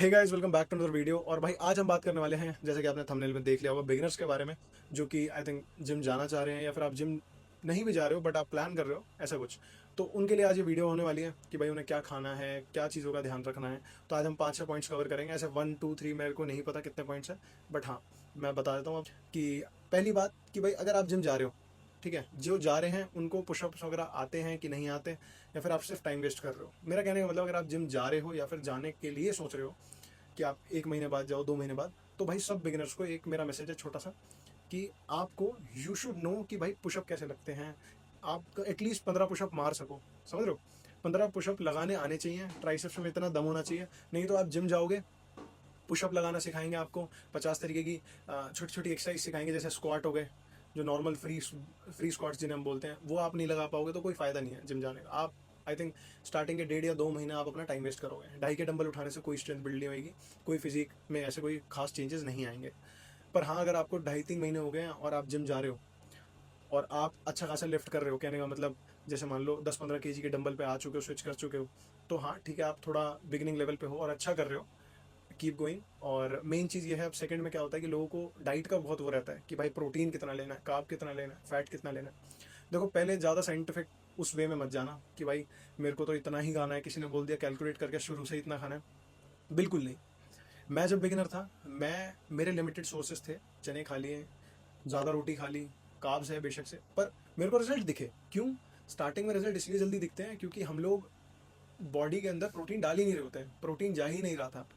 Hey guys, welcome back to another video. और भाई आज हम बात करने वाले हैं, जैसे कि आपने थंबनेल में देख लिया होगा, बिगिनर्स के बारे में, जो कि आई थिंक जिम जाना चाह रहे हैं या फिर आप जिम नहीं भी जा रहे हो बट आप प्लान कर रहे हो ऐसा कुछ। तो उनके लिए आज ये वीडियो होने वाली है कि भाई उन्हें क्या खाना है, क्या चीज़ों का ध्यान रखना है। तो आज हम 5-6 पॉइंट्स कवर करेंगे। ऐसे 1 2 3 मेरे को नहीं पता कितने पॉइंट्स हैं, बट हाँ, मैं बता देता हूँ अब कि पहली बात कि भाई अगर आप जिम जा रहे हो, ठीक है, जो जा रहे हैं उनको पुशअप्स वगैरह आते हैं कि नहीं आते, या फिर आप सिर्फ टाइम वेस्ट कर रहे हो। मेरा कहने का मतलब, अगर आप जिम जा रहे हो या फिर जाने के लिए सोच रहे हो कि आप 1 महीने बाद जाओ, 2 महीने बाद, तो भाई सब बिगिनर्स को एक मेरा मैसेज है छोटा सा, कि आपको यू शुड नो कि भाई पुशअप कैसे लगते हैं। आप एटलीस्ट 15 पुशअप मार सको, समझ रहे हो? 15 पुशअप लगाने आने चाहिए, ट्राइसेप्स में इतना दम होना चाहिए। नहीं तो आप जिम जाओगे, पुशअप लगाना सिखाएंगे आपको, 50 तरीके की छोटी छोटी एक्सरसाइज सिखाएंगे, जैसे स्क्वाट हो गए, जो नॉर्मल फ्री स्क्वाट्स जिन्हें हम बोलते हैं, वो आप नहीं लगा पाओगे तो कोई फायदा नहीं है जिम जाने का। आप आई थिंक स्टार्टिंग के 1.5 या 2 महीने आप अपना टाइम वेस्ट करोगे। ढाई के डंबल उठाने से कोई स्ट्रेंथ बिल्ड नहीं होगी, कोई फिजिक में ऐसे कोई खास चेंजेस नहीं आएंगे। पर हाँ, अगर आपको 2.5-3 महीने हो गए हैं और आप जिम जा रहे हो और आप अच्छा खासा लिफ्ट कर रहे हो, कहने का मतलब जैसे मान लो 10-15 केजी के डंबल पे आ चुके हो, स्विच कर चुके हो, तो हाँ ठीक है, आप थोड़ा बिगिनिंग लेवल पे हो और अच्छा कर रहे हो, कीप गोइंग। और मेन चीज़ ये है, अब सेकंड में क्या होता है कि लोगों को डाइट का बहुत वो रहता है कि भाई प्रोटीन कितना लेना है, कार्ब कितना लेना है, फैट कितना लेना है। देखो, पहले ज़्यादा साइंटिफिक उस वे में मत जाना कि भाई मेरे को तो इतना ही खाना है, किसी ने बोल दिया कैलकुलेट करके शुरू से इतना खाना है। बिल्कुल नहीं। मैं जब बिगिनर था, मेरे लिमिटेड सोर्सेस थे, चने खा लिए, ज़्यादा रोटी खा ली, कार्ब्स है बेशक से, पर मेरे को रिजल्ट दिखे। क्यों? स्टार्टिंग में रिजल्ट इसलिए जल्दी दिखते हैं क्योंकि हम लोग बॉडी के अंदर प्रोटीन डाल ही नहीं रहे होते हैं, प्रोटीन जा ही नहीं रहा था।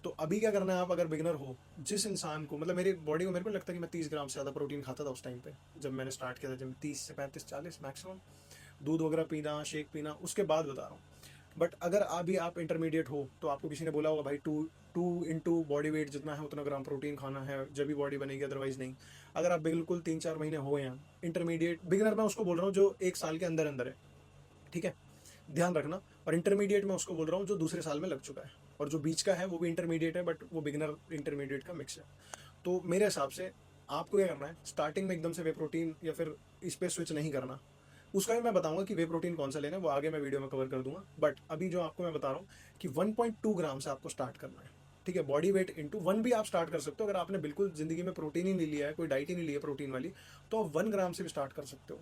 तो अभी क्या करना है, आप अगर बिगिनर हो, जिस इंसान को मतलब मेरी बॉडी को, मेरे को लगता है कि मैं 30 ग्राम से ज़्यादा प्रोटीन खाता था उस टाइम पे, जब मैंने स्टार्ट किया था, जब 30 से 35 40 मैक्सिमम। दूध वगैरह पीना, शेक पीना, उसके बाद बता रहा हूँ। बट अगर अभी आप इंटरमीडिएट हो तो आपको किसी ने बोला होगा भाई two two into body weight जितना है उतना ग्राम प्रोटीन खाना है, जब भी बॉडी बनेगी, अदरवाइज नहीं। अगर आप बिल्कुल 3-4 महीने हो गए हैं, इंटरमीडिएट बिगिनर मैं उसको बोल रहा हूँ जो 1 साल के अंदर अंदर है, ठीक है, ध्यान रखना। और इंटरमीडिएट में उसको बोल रहा हूँ जो दूसरे साल में लग चुका है, और जो बीच का है वो भी इंटरमीडिएट है, बट वो बिगिनर इंटरमीडिएट का मिक्स है। तो मेरे हिसाब से आपको क्या करना है, स्टार्टिंग में एकदम से वे प्रोटीन या फिर इस पे स्विच नहीं करना। उसका भी मैं बताऊंगा कि वे प्रोटीन कौन सा लेना है, वो आगे मैं वीडियो में कवर कर दूंगा। बट अभी जो आपको मैं बता रहा हूँ कि 1.2 ग्राम से आपको स्टार्ट करना है, ठीक है। बॉडी वेट इंटू 1 भी आप स्टार्ट कर सकते हो, अगर आपने बिल्कुल जिंदगी में प्रोटीन ही नहीं लिया है, कोई डाइट ही नहीं ली है प्रोटीन वाली, तो आप 1 ग्राम से भी स्टार्ट कर सकते हो।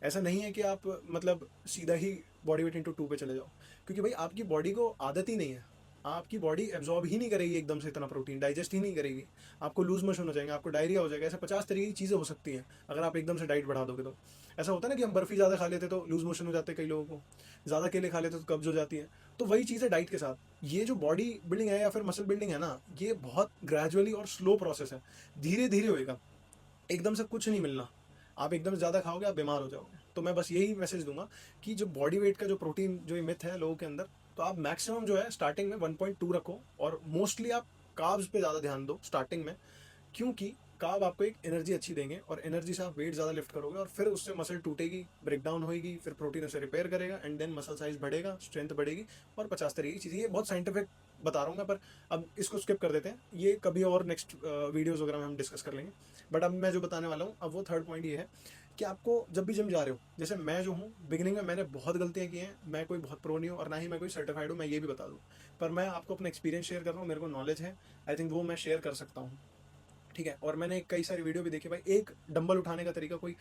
ऐसा नहीं है कि आप मतलब सीधा ही बॉडी वेट इंटू 2 पे चले जाओ, क्योंकि भाई आपकी बॉडी को आदत ही नहीं है, आपकी बॉडी एब्जॉर्ब ही नहीं करेगी एकदम से इतना प्रोटीन, डाइजेस्ट ही नहीं करेगी। आपको लूज मोशन हो जाएंगे, आपको डायरिया हो जाएगा, ऐसे 50 तरीके की चीज़ें हो सकती हैं अगर आप एकदम से डाइट बढ़ा दोगे तो। ऐसा होता है ना कि हम बर्फी ज़्यादा खा लेते तो लूज मोशन हो जाते हैं कई लोगों को, ज़्यादा केले खा लेते तो कब्ज हो जाती है। तो वही चीज़ है डाइट के साथ। ये जो बॉडी बिल्डिंग है या फिर मसल बिल्डिंग है ना, ये बहुत ग्रेजुअली और स्लो प्रोसेस है, धीरे धीरे होएगा, एकदम से कुछ नहीं मिलना। आप एकदम ज़्यादा खाओगे आप बीमार हो जाओगे। तो मैं बस यही मैसेज दूंगा कि जो बॉडी वेट का जो प्रोटीन जो ये मिथ है लोगों के अंदर, तो आप मैक्सिमम जो है स्टार्टिंग में 1.2 रखो, और मोस्टली आप कार्ब्स पे ज़्यादा ध्यान दो स्टार्टिंग में, क्योंकि कार्ब आपको एक एनर्जी अच्छी देंगे, और एनर्जी से आप वेट ज़्यादा लिफ्ट करोगे और फिर उससे मसल टूटेगी, ब्रेक डाउन होगी, फिर प्रोटीन उसे रिपेयर करेगा, एंड देन मसल साइज बढ़ेगा, स्ट्रेंथ बढ़ेगी, और 50 तरीके की चीज़ें। ये बहुत साइंटिफिक बता रहा हूँ मैं, पर अब इसको स्किप कर देते हैं, ये कभी और नेक्स्ट वीडियोज़ वगैरह में हम डिस्कस कर लेंगे। बट अब मैं जो बताने वाला हूँ, अब वो थर्ड पॉइंट ये है कि आपको जब भी जिम जा रहे हो, जैसे मैं जो हूँ बिगिनिंग में मैंने बहुत गलतियाँ की हैं, मैं कोई बहुत प्रो नहीं हूँ और ना ही मैं कोई सर्टिफाइड हूँ, मैं ये भी बता दूँ। पर मैं आपको अपना एक्सपीरियंस शेयर कर रहा हूँ, मेरे को नॉलेज है, आई थिंक वो मैं शेयर कर सकता हूँ, ठीक है। और मैंने कई सारी वीडियो भी देखी, भाई एक डंबल उठाने का तरीका कोई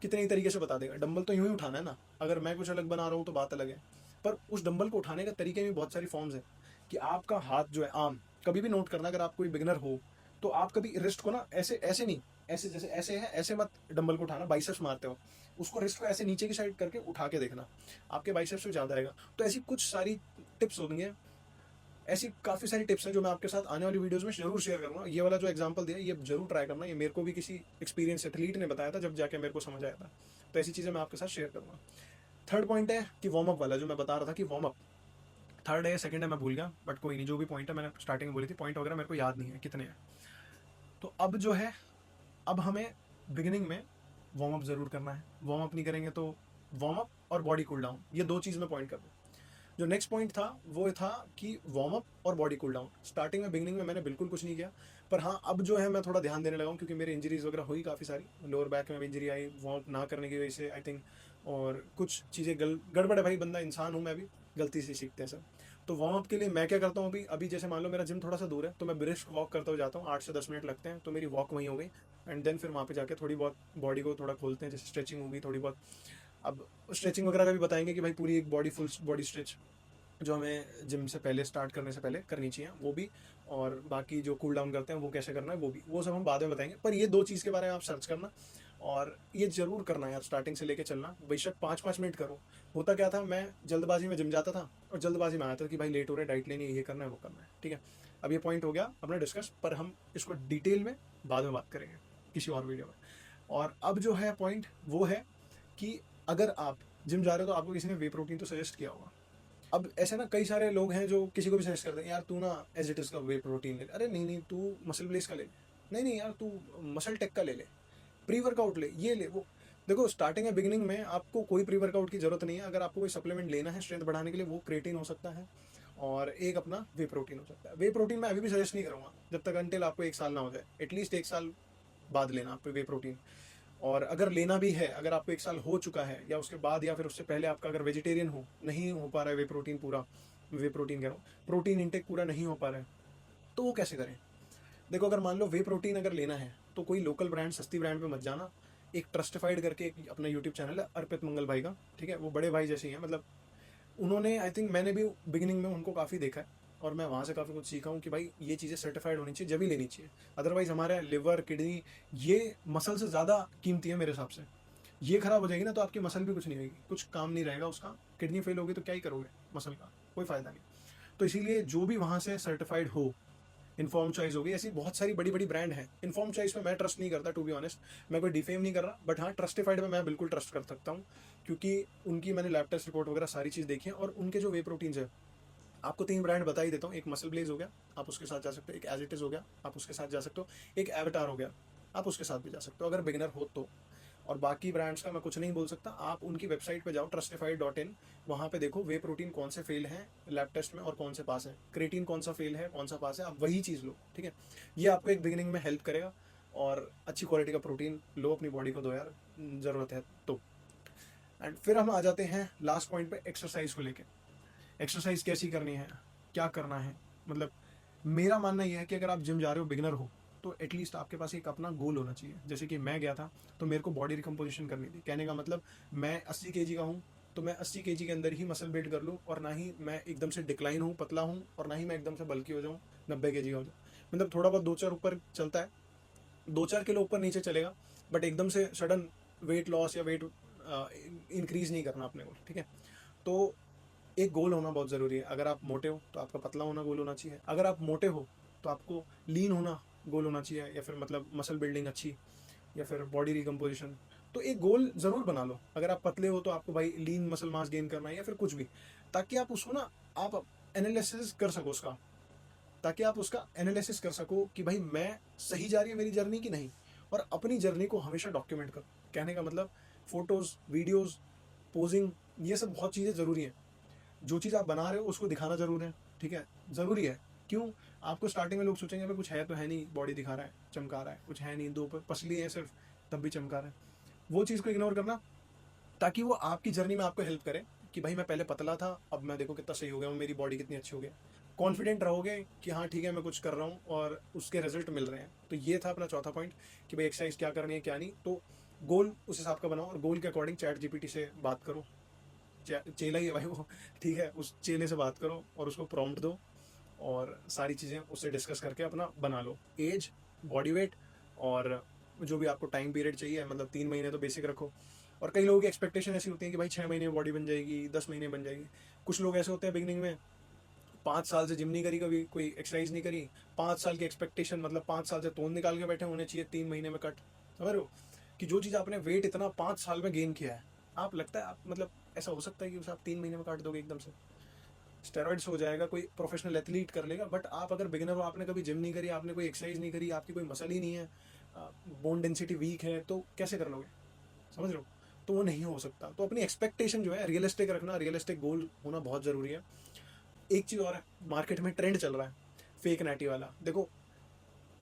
कितने ही तरीके से बता देगा, डंबल तो यूं ही उठाना है ना, अगर मैं कुछ अलग बना रहा हूँ तो बात अलग है। पर उस डंबल को उठाने का तरीके में बहुत सारी फॉर्म्स है, कि आपका हाथ जो है आर्म, कभी भी नोट करना, अगर आप कोई बिगिनर हो तो आप कभी रिस्ट को ना ऐसे ऐसे नहीं, ऐसे जैसे ऐसे है ऐसे मत डंबल को उठाना, बाइसेप्स मारते हो, उसको रिस्ट को ऐसे नीचे की साइड करके उठा के देखना, आपके बाइसेप्स से ज्यादा आएगा। तो ऐसी कुछ सारी टिप्स होंगी, ऐसी काफ़ी सारी टिप्स हैं जो मैं आपके साथ आने वाली वीडियोस में जरूर शेयर करूंगा। ये वाला जो एग्जांपल दिया ये जरूर ट्राई करना, ये मेरे को भी किसी एक्सपीरियंस एथलीट ने बताया था, जब जाके मेरे को समझ आया था। तो ऐसी चीज़ें मैं आपके साथ शेयर करूंगा। थर्ड पॉइंट है कि वार्म अप वाला, जो मैं बता रहा था कि वार्म अप, थर्ड है सेकंड है मैं भूल गया, बट कोई नहीं, जो भी पॉइंट है मैंने स्टार्टिंग में बोली थी, पॉइंट वगैरह मेरे को याद नहीं है कितने हैं। तो अब जो है, अब हमें बिगिनिंग में वार्म अप जरूर करना है। वार्म अप नहीं करेंगे तो, वार्म अप और बॉडी कूल डाउन, ये दो चीज़ में पॉइंट कर दूँ। जो नेक्स्ट पॉइंट था वो था कि वार्म अप और बॉडी कूल डाउन। स्टार्टिंग में बिगनिंग में मैंने बिल्कुल कुछ नहीं किया, पर हाँ अब जो है मैं थोड़ा ध्यान देने लगा हूँ, क्योंकि मेरी इंजरीज वगैरह हुई काफ़ी सारी, लोअर बैक में भी इंजरी आई वार्म अप ना करने की वजह से आई थिंक, और कुछ चीज़ें गड़बड़ है, भाई बंदा इंसान हूँ मैं भी, गलती से सीखते हैं सब। तो वार्म अप के लिए मैं क्या करता हूँ, अभी अभी जैसे मान लो मेरा जिम थोड़ा सा दूर है, तो मैं ब्रिस्क वॉक करता हुआ जाता हूँ, 8 से 10 मिनट लगते हैं, तो मेरी वॉक वहीं हो गई। एंड देन फिर वहाँ पे जाके थोड़ी बहुत बॉडी को थोड़ा खोलते हैं, जैसे स्ट्रेचिंग होगी थोड़ी बहुत। अब स्ट्रेचिंग वगैरह का भी बताएंगे कि भाई पूरी एक बॉडी, फुल बॉडी स्ट्रेच जो हमें जिम से पहले, स्टार्ट करने से पहले करनी चाहिए, वो भी। और बाकी जो कूल डाउन करते हैं वो कैसे करना है वो भी, वो सब हम बाद में बताएंगे। पर ये 2 चीज़ के बारे में आप सर्च करना, और ये जरूर करना यार, स्टार्टिंग से लेके चलना, बेशक 5-5 मिनट करो। होता क्या था, मैं जल्दबाजी में जिम जाता था और जल्दबाजी में आया था कि भाई लेट हो रहा है, डाइट लेनी है, ये करना है, वो करना है, ठीक है। अब ये पॉइंट हो गया अपना डिस्कस, पर हम इसको डिटेल में बाद में बात करेंगे किसी और वीडियो में। और अब जो है पॉइंट वो है कि अगर आप जिम जा रहे हो तो आपको किसी ने वे प्रोटीन तो सजेस्ट किया होगा। अब ऐसे ना कई सारे लोग हैं जो किसी को भी सजेस्ट करते हैं, यार तू ना एज इट इज का वे प्रोटीन ले ले। अरे नहीं नहीं, तू मसल ब्लेस का ले ले। नहीं नहीं यार, तू मसल टेक का ले ले, प्री वर्कआउट ले, ये ले वो। देखो स्टार्टिंग है, बिगिनिंग में आपको कोई प्री वर्कआउट की जरूरत नहीं है। अगर आपको कोई सप्लीमेंट लेना है स्ट्रेंथ बढ़ाने के लिए, वो क्रेटिन हो सकता है और एक अपना वे प्रोटीन हो सकता है। वे प्रोटीन मैं अभी भी सजेस्ट नहीं करूँगा जब तक अनटिल आपको 1 साल ना हो जाए, एटलीस्ट 1 साल बाद लेना आप वे प्रोटीन। और अगर लेना भी है, अगर आपको 1 साल हो चुका है या उसके बाद या फिर उससे पहले आपका अगर वेजिटेरियन हो, नहीं हो पा रहा है वे प्रोटीन पूरा, वे प्रोटीन कह रहा हूँ, प्रोटीन इंटेक पूरा नहीं हो पा रहा है, तो वो कैसे करें। देखो अगर मान लो वे प्रोटीन अगर लेना है तो कोई लोकल ब्रांड, सस्ती ब्रांड पे मत जाना। एक ट्रस्टिफाइड करके एक अपना यूट्यूब चैनल है अर्पित मंगल भाई का, ठीक है, वो बड़े भाई जैसे ही हैं। मतलब उन्होंने, आई थिंक मैंने भी बिगिनिंग में उनको काफ़ी देखा है और मैं वहाँ से काफ़ी कुछ सीखा हूँ कि भाई ये चीज़ें सर्टिफाइड होनी चाहिए, जब ही लेनी चाहिए। अदरवाइज हमारे लिवर, किडनी, ये मसल से ज़्यादा कीमती है मेरे हिसाब से। ये खराब हो जाएगी ना तो आपकी मसल भी कुछ नहीं होगी, कुछ काम नहीं रहेगा उसका। किडनी फेल होगी तो क्या ही करोगे मसल का, कोई फ़ायदा नहीं। तो इसीलिए जो भी वहाँ से सर्टिफाइड हो, इन्फॉर्म चॉइस होगी, ऐसी बहुत सारी बड़ी बड़ी ब्रांड है। इन्फॉर्म चॉइस पे मैं ट्रस्ट नहीं करता, टू बी ऑनेस्ट। मैं कोई डिफेम नहीं कर रहा, बट हाँ ट्रस्टिफाइड में मैं बिल्कुल ट्रस्ट कर सकता हूँ, क्योंकि उनकी मैंने लैब टेस्ट रिपोर्ट वगैरह सारी चीज़ देखी है। और उनके जो वे प्रोटीन्स है, आपको 3 ब्रांड बता ही देता हूँ। एक मसल ब्लेज हो गया, आप उसके साथ जा सकते हो। एक एज इट इज हो गया, आप उसके साथ जा सकते हो। एक एवटार हो गया, आप उसके साथ भी जा सकते हो अगर बिगिनर हो तो। और बाकी ब्रांड्स का मैं कुछ नहीं बोल सकता। आप उनकी वेबसाइट पे जाओ trustify.in, वहाँ पे देखो वे प्रोटीन कौन से फेल हैं लैब टेस्ट में और कौन से पास है, क्रेटीन कौन सा फेल है कौन सा पास है, आप वही चीज़ लो, ठीक है। ये आपको एक बिगिनिंग में हेल्प करेगा। और अच्छी क्वालिटी का प्रोटीन लो, अपनी बॉडी को दो यार, ज़रूरत है तो। एंड फिर हम आ जाते हैं लास्ट पॉइंट पे, एक्सरसाइज को लेके। एक्सरसाइज कैसी करनी है, क्या करना है। मतलब मेरा मानना यह है कि अगर आप जिम जा रहे हो, बिगिनर हो, तो एटलीस्ट आपके पास एक अपना गोल होना चाहिए। जैसे कि मैं गया था तो मेरे को बॉडी रिकम्पोजिशन करनी थी। कहने का मतलब, मैं 80 kg का हूँ तो मैं 80 kg के अंदर ही मसल बिल्ड कर लूँ, और ना ही मैं एकदम से डिक्लाइन हूँ, पतला हूँ, और ना ही मैं एकदम से बल्कि हो जाऊँ, 90 kg का हो जाऊँ। मतलब थोड़ा बहुत 2-4 ऊपर चलता है, 2-4 किलो ऊपर नीचे चलेगा, बट एकदम से सडन वेट लॉस या वेट इंक्रीज नहीं करना अपने को, ठीक है। तो एक गोल होना बहुत ज़रूरी है। अगर आप मोटे हो तो आपका पतला होना गोल होना चाहिए। अगर आप मोटे हो तो आपको लीन होना गोल होना चाहिए, या फिर मतलब मसल बिल्डिंग अच्छी, या फिर बॉडी रिकम्पोजिशन। तो एक गोल ज़रूर बना लो। अगर आप पतले हो तो आपको भाई लीन मसल मास गेन करना है, या फिर कुछ भी, ताकि आप उसको ना, आप एनालिसिस कर सको उसका, ताकि आप उसका एनालिसिस कर सको कि भाई मैं सही जा रही है मेरी जर्नी की नहीं। और अपनी जर्नी को हमेशा डॉक्यूमेंट करो। कहने का मतलब, फोटोज़, वीडियोज़, पोजिंग, ये सब बहुत चीज़ें ज़रूरी हैं। जो चीज़ आप बना रहे हो उसको दिखाना ज़रूर है, ठीक है, ज़रूरी है। क्यों? आपको स्टार्टिंग में लोग सोचेंगे भाई कुछ है तो है नहीं, बॉडी दिखा रहा है, चमका रहा है, कुछ है नहीं, 2 पसली है सिर्फ, तब भी चमका रहा है। वो चीज़ को इग्नोर करना, ताकि वो आपकी जर्नी में आपको हेल्प करे कि भाई मैं पहले पतला था, अब मैं देखो कितना सही हो गया हूँ, मेरी बॉडी कितनी अच्छी हो गई। कॉन्फिडेंट रहोगे कि हाँ ठीक है मैं कुछ कर रहा हूँ और उसके रिजल्ट मिल रहे हैं। तो ये था अपना चौथा पॉइंट कि भाई एक्सरसाइज क्या करनी है क्या नहीं। तो गोल उस हिसाब का बनाओ, और गोल के अकॉर्डिंग चैट जीपीटी से बात करो। चेला ही है भाई वो, ठीक है, उस चेले से बात करो और उसको प्रॉम्प्ट दो, और सारी चीज़ें उससे डिस्कस करके अपना बना लो। एज, बॉडी वेट, और जो भी आपको टाइम पीरियड चाहिए, मतलब 3 महीने तो बेसिक रखो। और कई लोगों की एक्सपेक्टेशन ऐसी होती है कि भाई 6 महीने में बॉडी बन जाएगी, 10 महीने बन जाएगी। कुछ लोग ऐसे होते हैं बिगनिंग में 5 साल से जिम नहीं करी, कभी कोई एक्सरसाइज नहीं करी, 5 साल की एक्सपेक्टेशन, मतलब 5 साल से तोंद निकाल के बैठे होने चाहिए, 3 महीने में कट। समझ रहे हो कि जो चीज़ आपने वेट इतना 5 साल में गेन किया है, आप लगता है आप, मतलब ऐसा हो सकता है कि उसे आप 3 महीने में काट दोगे एकदम से। स्टेरॉइड्स हो जाएगा, कोई प्रोफेशनल एथलीट कर लेगा, बट आप अगर बिगिनर हो, आपने कभी जिम नहीं करी, आपने कोई एक्सरसाइज नहीं करी, आपकी कोई मसल ही नहीं है, बोन डेंसिटी वीक है, तो कैसे कर लोगे। समझ रहे हो, तो वो नहीं हो सकता। तो अपनी एक्सपेक्टेशन जो है रियलिस्टिक रखना, रियलिस्टिक गोल होना बहुत ज़रूरी है। एक चीज़ और है, मार्केट में ट्रेंड चल रहा है फेक नैटी वाला। देखो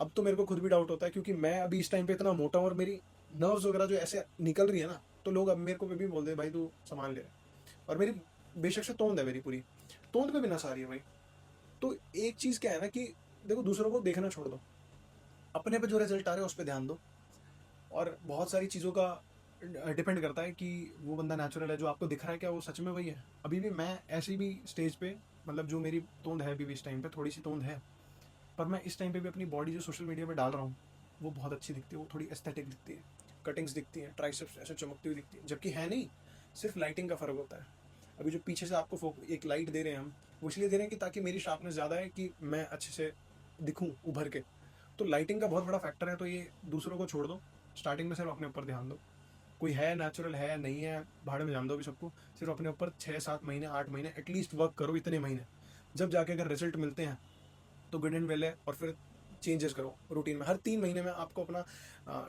अब तो मेरे को खुद भी डाउट होता है, क्योंकि मैं अभी इस टाइम पे इतना मोटा हूँ और मेरी नर्व्स वगैरह जो ऐसे निकल रही है ना, तो लोग अब मेरे को भी बोलते हैं भाई तू सामान ले रहा है। और मेरी बेशक से तोंद है मेरी पूरी, तोंद पे भी नस आ रही है भाई। तो एक चीज़ क्या है ना कि देखो, दूसरों को देखना छोड़ दो, अपने पे जो रिजल्ट आ रहे हैं उस पे ध्यान दो। और बहुत सारी चीज़ों का डिपेंड करता है कि वो बंदा नेचुरल है, जो आपको दिख रहा है क्या वो सच में वही है। अभी भी मैं ऐसी भी स्टेज पे, मतलब जो मेरी तोंद है अभी भी इस टाइम पे थोड़ी सी तोंद है, पर मैं इस टाइम पे भी अपनी बॉडी जो सोशल मीडिया पे डाल रहा हूँ वो बहुत अच्छी दिखती है, वो थोड़ी एस्थेटिक दिखती है, कटिंग्स दिखती हैं, ट्राइसेप्स ऐसे चमकती हुई दिखती है, जबकि है नहीं, सिर्फ लाइटिंग का फ़र्क होता है। अभी जो पीछे से आपको एक लाइट दे रहे हैं हम, वो इसलिए दे रहे हैं कि ताकि मेरी शार्पनेस ज़्यादा है, कि मैं अच्छे से दिखूँ उभर के। तो लाइटिंग का बहुत बड़ा फैक्टर है। तो ये दूसरों को छोड़ दो, स्टार्टिंग में सिर्फ अपने ऊपर ध्यान दो। कोई है नेचुरल है नहीं है, भाड़ में जान दो भी सबको। सिर्फ अपने ऊपर 6-7 महीने 8 महीने एटलीस्ट वर्क करो, इतने महीने। जब जाके अगर रिजल्ट मिलते हैं तो गुड एंड वेल है। और फिर चेंजेस करो रूटीन में। हर 3 महीने में आपको अपना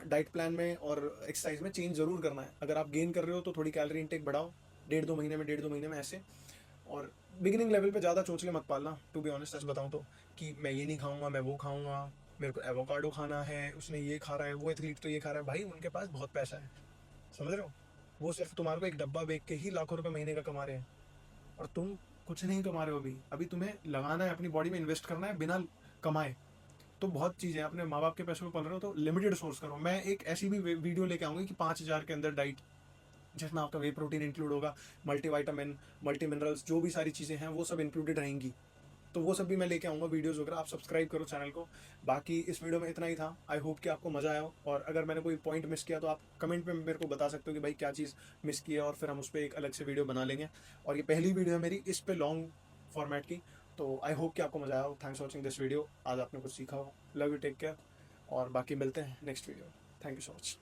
डाइट प्लान में और एक्सरसाइज में चेंज जरूर करना है। अगर आप गेन कर रहे हो तो थोड़ी कैलोरी इनटेक बढ़ाओ, 1.5-2 महीने में ऐसे। और बिगिनिंग लेवल पे ज़्यादा चोंचले मत पालना, टू बी ऑनेस्ट सच बताऊँ तो, कि मैं ये नहीं खाऊंगा, मैं वो खाऊंगा, मेरे को एवोकाडो खाना है, उसने ये खा रहा है, वो एथलीट तो ये खा रहा है। भाई उनके पास बहुत पैसा है, समझ रहे हो? वो सिर्फ तुम्हारे को एक डब्बा बेच के ही लाखों रुपए महीने का कमा रहे हैं, और तुम कुछ नहीं कमा रहे हो। अभी अभी तुम्हें लगाना है, अपनी बॉडी में इन्वेस्ट करना है बिना कमाए। तो बहुत चीज़ें अपने माँ बाप के पैसों में पल रहे हो तो लिमिटेड सोर्स करो। मैं एक ऐसी भी वीडियो लेके आऊँगी कि 5,000 के अंदर डाइट, जिसमें आपका वे प्रोटीन इंक्लूड होगा, मल्टीविटामिन, मल्टी मिनरल्स, जो भी सारी चीज़ें हैं वो सब इंक्लूडेड रहेंगी। तो वो सब भी मैं लेके आऊँगा वीडियोज़ वगैरह। आप सब्सक्राइब करो चैनल को। बाकी इस वीडियो में इतना ही था। आई होप कि आपको मज़ा आया हो, और अगर मैंने कोई पॉइंट मिस किया तो आप कमेंट में मेरे को बता सकते हो कि भाई क्या चीज़ मिस की है, और फिर हम उस पर एक अलग से वीडियो बना लेंगे। और ये पहली वीडियो है मेरी इस पे लॉन्ग फॉर्मेट की। तो आई होप कि आपको मज़ा आया हो। Thanks for watching this video. आज आपने कुछ सीखा हो। लव यू, टेक केयर, और बाकी मिलते हैं next video. Thank you so much.